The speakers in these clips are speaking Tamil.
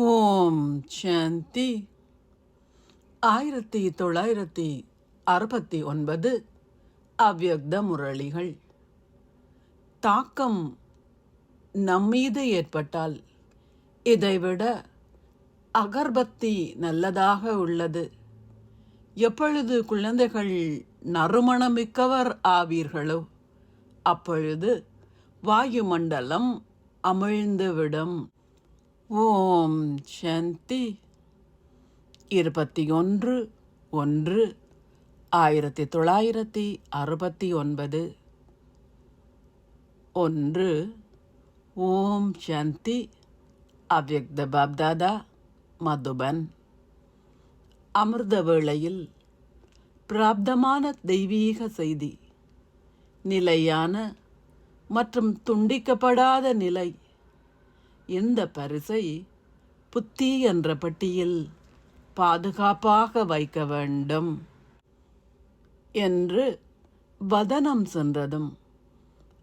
ஓம் சாந்தி. 1969 அவ்யக்த முரளிகள். தாக்கம் நம்மீது ஏற்பட்டால் இதைவிட அகர்பத்தி நல்லதாக உள்ளது. எப்பொழுது குழந்தைகள் நறுமணமிக்கவர் ஆவீர்களோ அப்பொழுது வாயுமண்டலம் அமிழ்ந்துவிடும். ஓம் சாந்தி. 21/1/1969. 1. ஓம் சாந்தி. அவ்யக்த பாப்தாதா, மதுபன். அமிர்த வேளையில் பிராப்தமான தெய்வீக செய்தி. நிலையான மற்றும் துண்டிக்கப்படாத நிலை. இந்த பரிசை புத்தி என்ற பெட்டியில் பாதுகாப்பாக வைக்க வேண்டும் என்று வதனம் சென்றதும்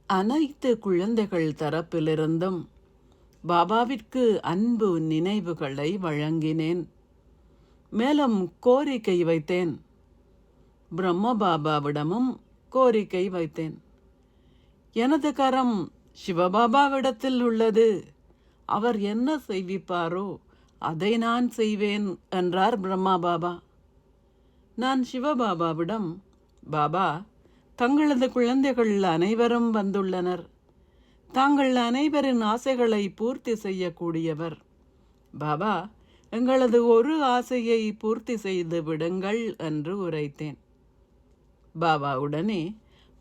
அனைத்து குழந்தைகள் தரப்பிலிருந்தும் பாபாவிற்கு அன்பு நினைவுகளை வழங்கினேன். மேலும் கோரிக்கை வைத்தேன். பிரம்ம பாபாவிடமும் கோரிக்கை வைத்தேன். எனது கரம் சிவபாபாவிடத்தில் உள்ளது. அவர் என்ன செய்விப்பாரோ அதை நான் செய்வேன் என்றார் பிரம்மா பாபா. நான் சிவபாபாவிடம், பாபா, தங்களது குழந்தைகள் அனைவரும் வந்துள்ளனர். தாங்கள் அனைவரின் ஆசைகளை பூர்த்தி செய்யக்கூடியவர். பாபா, எங்களது ஒரு ஆசையை பூர்த்தி செய்து விடுங்கள் என்று உரைத்தேன். பாபா உடனே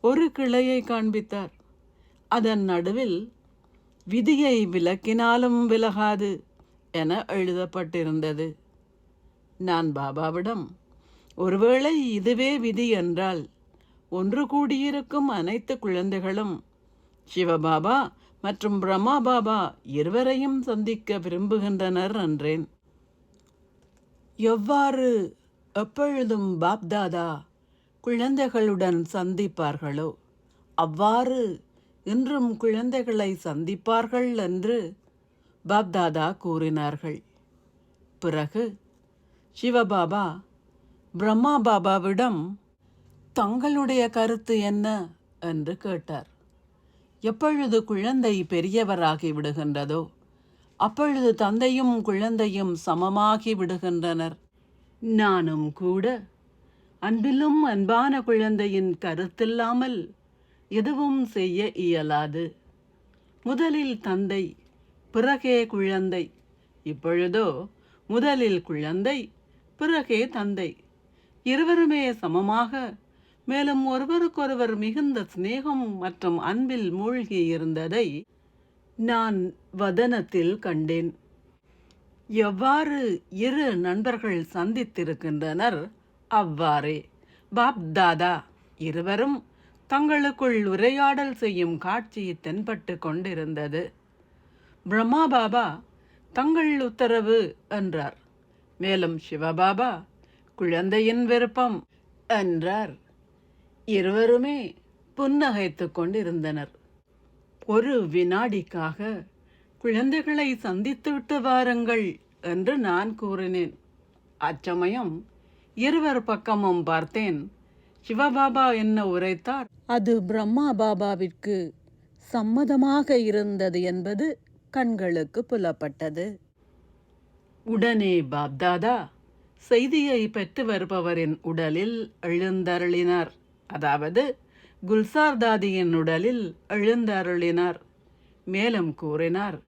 ஒரு கிளையை காண்பித்தார். அதன் நடுவில் விதியை விலக்கினாலும் விலகாது என எழுதப்பட்டிருந்தது. நான் பாபாவிடம், ஒருவேளை இதுவே விதி என்றால் ஒன்று கூடியிருக்கும் அனைத்து குழந்தைகளும் சிவபாபா மற்றும் பிரம்மா பாபா இருவரையும் சந்திக்க விரும்புகின்றனர் என்றேன். எவ்வாறு எப்பொழுதும் பாப்தாதா குழந்தைகளுடன் சந்திப்பார்களோ அவ்வாறு இன்றும் குழந்தைகளை சந்திப்பார்கள் என்று பாப்தாதா கூறினார்கள். பிறகு சிவபாபா பிரம்மா பாபாவிடம் தங்களுடைய கருத்து என்ன என்று கேட்டார். எப்பொழுது குழந்தை பெரியவராகி விடுகின்றதோ அப்பொழுது தந்தையும் குழந்தையும் சமமாகி விடுகின்றனர். நானும் கூட அன்பிலும் அன்பான குழந்தையின் கருத்தில்லாமல் எதுவும் செய்ய இயலாது. முதலில் தந்தை, பிறகே குழந்தை. இப்பொழுதோ முதலில் குழந்தை, பிறகே தந்தை. இருவருமே சமமாக, மேலும் ஒருவருக்கொருவர் மிகுந்த சிநேகம் மற்றும் அன்பில் மூழ்கி இருந்ததை நான் வதனத்தில் கண்டேன். எவ்வாறு இரு நண்பர்கள் சந்தித்திருக்கின்றனர் அவ்வாறே பாப்தாதா இருவரும் தங்களுக்குள் உரையாடல் செய்யும் காட்சி தென்பட்டு கொண்டிருந்தது. பிரம்மா பாபா தங்கள் உத்தரவு என்றார். மேலும் சிவபாபா குழந்தையின் விருப்பம் என்றார். இருவருமே புன்னகைத்து கொண்டிருந்தனர். ஒரு வினாடிக்காக குழந்தைகளை சந்தித்துவிட்டு வாருங்கள் என்று நான் கூறினேன். அச்சமயம் இருவர் பக்கமும் பார்த்தேன். சிவபாபா என்ன உரைத்தார் அது பிரம்மா பாபாவிற்கு சம்மதமாக இருந்தது என்பது கண்களுக்கு புலப்பட்டது. உடனே பாப்தாதா செய்தியை பெற்று வருபவரின் உடலில் எழுந்தருளினார். அதாவது குல்சார் தாதியின் உடலில் எழுந்தருளினார். மேலும் கூறினார்,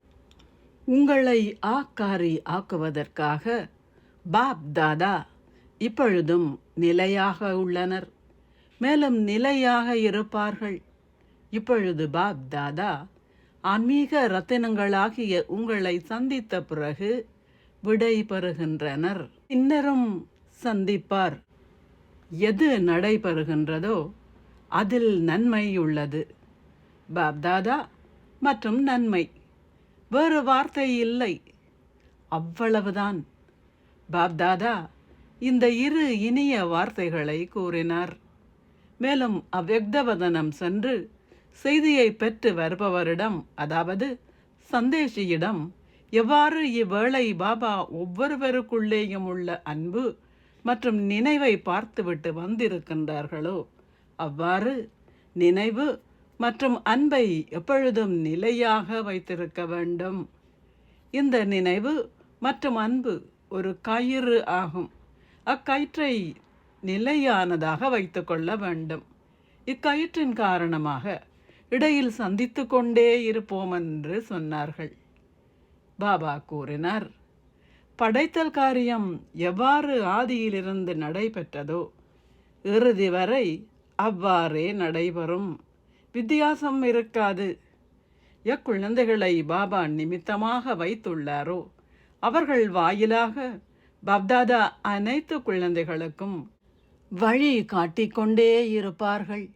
உங்களை ஆக்காரி ஆக்குவதற்காக பாப்தாதா இப்பொழுதும் நிலையாக உள்ளனர், மேலும் நிலையாக இருப்பார்கள். இப்பொழுது பாப்தாதா ஆன்மீக ரத்தினங்களாகிய உங்களை சந்தித்த பிறகு விடை பெறுகின்றனர். பின்னரும் சந்திப்பார். எது நடைபெறுகின்றதோ அதில் நன்மை உள்ளது. பாப்தாதா மற்றும் நன்மை, வேறு வார்த்தை இல்லை. அவ்வளவுதான். பாப்தாதா இந்த இரு இனிய வார்த்தைகளை கூறினார். மேலும் அவ்வக்தவதனம் சென்று செய்தியை பெற்று வருபவரிடம், அதாவது சந்தேஷியிடம் எவ்வாறு இவ்வேளை பாபா ஒவ்வொருவருக்குள்ளேயும் உள்ள அன்பு மற்றும் நினைவை பார்த்துவிட்டு வந்திருக்கின்றார்களோ அவ்வாறு நினைவு மற்றும் அன்பை எப்பொழுதும் நிலையாக வைத்திருக்க வேண்டும். இந்த நினைவு மற்றும் அன்பு ஒரு கயிறு ஆகும். அக்கயிற்றை நிலையானதாக வைத்து கொள்ள வேண்டும். இக்கயிற்றின் காரணமாக இடையில் சந்தித்து கொண்டே இருப்போம் என்று சொன்னார்கள். பாபா கூறினார், படைத்தல் காரியம் எவ்வாறு ஆதியிலிருந்து நடைபெற்றதோ இறுதி வரை அவ்வாறே நடைபெறும். வித்தியாசம் இருக்காது. எக்குழந்தைகளை பாபா நிமித்தமாக வைத்துள்ளாரோ அவர்கள் வாயிலாக பாப்தாதா அனைத்து குழந்தைகளுக்கும் வழி காட்டிக்கொண்டே இருப்பார்கள்.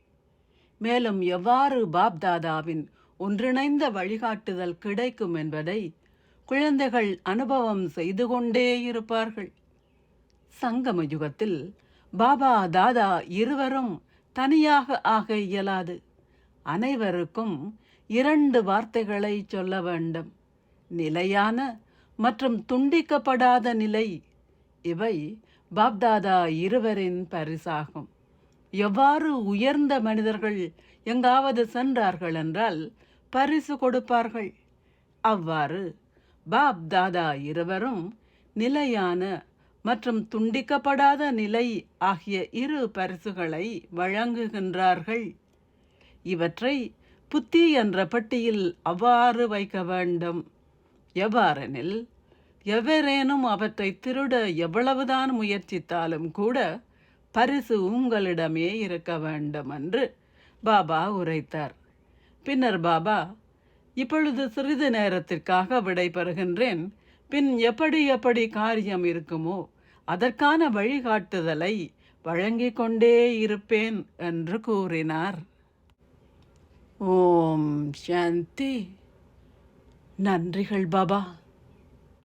மேலும் எவ்வாறு பாப்தாதாவின் ஒன்றிணைந்த வழிகாட்டுதல் கிடைக்கும் என்பதை குழந்தைகள் அனுபவம் செய்து கொண்டே இருப்பார்கள். சங்கம யுகத்தில் பாபா தாதா இருவரும் தனியாக ஆக இயலாது. அனைவருக்கும் 2 வார்த்தைகளை சொல்ல வேண்டும். நிலையான மற்றும் துண்டிக்கப்படாத நிலை. இவை பாப்தாதா இருவரின் பரிசாகும். எவ்வாறு உயர்ந்த மனிதர்கள் எங்காவது சென்றார்கள் என்றால் பரிசு கொடுப்பார்கள். அவ்வாறு பாப்தாதா இருவரும் நிலையான மற்றும் துண்டிக்கப்படாத நிலை ஆகிய 2 பரிசுகளை வழங்குகின்றார்கள். இவற்றை புத்தி என்ற பெட்டியில் அவ்வாறு வைக்க வேண்டும். எவ்வாறெனில் எவரேனும் அவற்றை திருட எவ்வளவுதான் முயற்சித்தாலும் கூட பரிசு உங்களிடமே இருக்க வேண்டும் என்று பாபா உரைத்தார். பின்னர் பாபா, இப்பொழுது சிறிது நேரத்திற்காக விடைபெறுகின்றேன். பின் எப்படி எப்படி காரியம் இருக்குமோ அதற்கான வழிகாட்டுதலை வழங்கிக் கொண்டே இருப்பேன் என்று கூறினார். ஓம் சாந்தி. நன்றிகள் பாபா.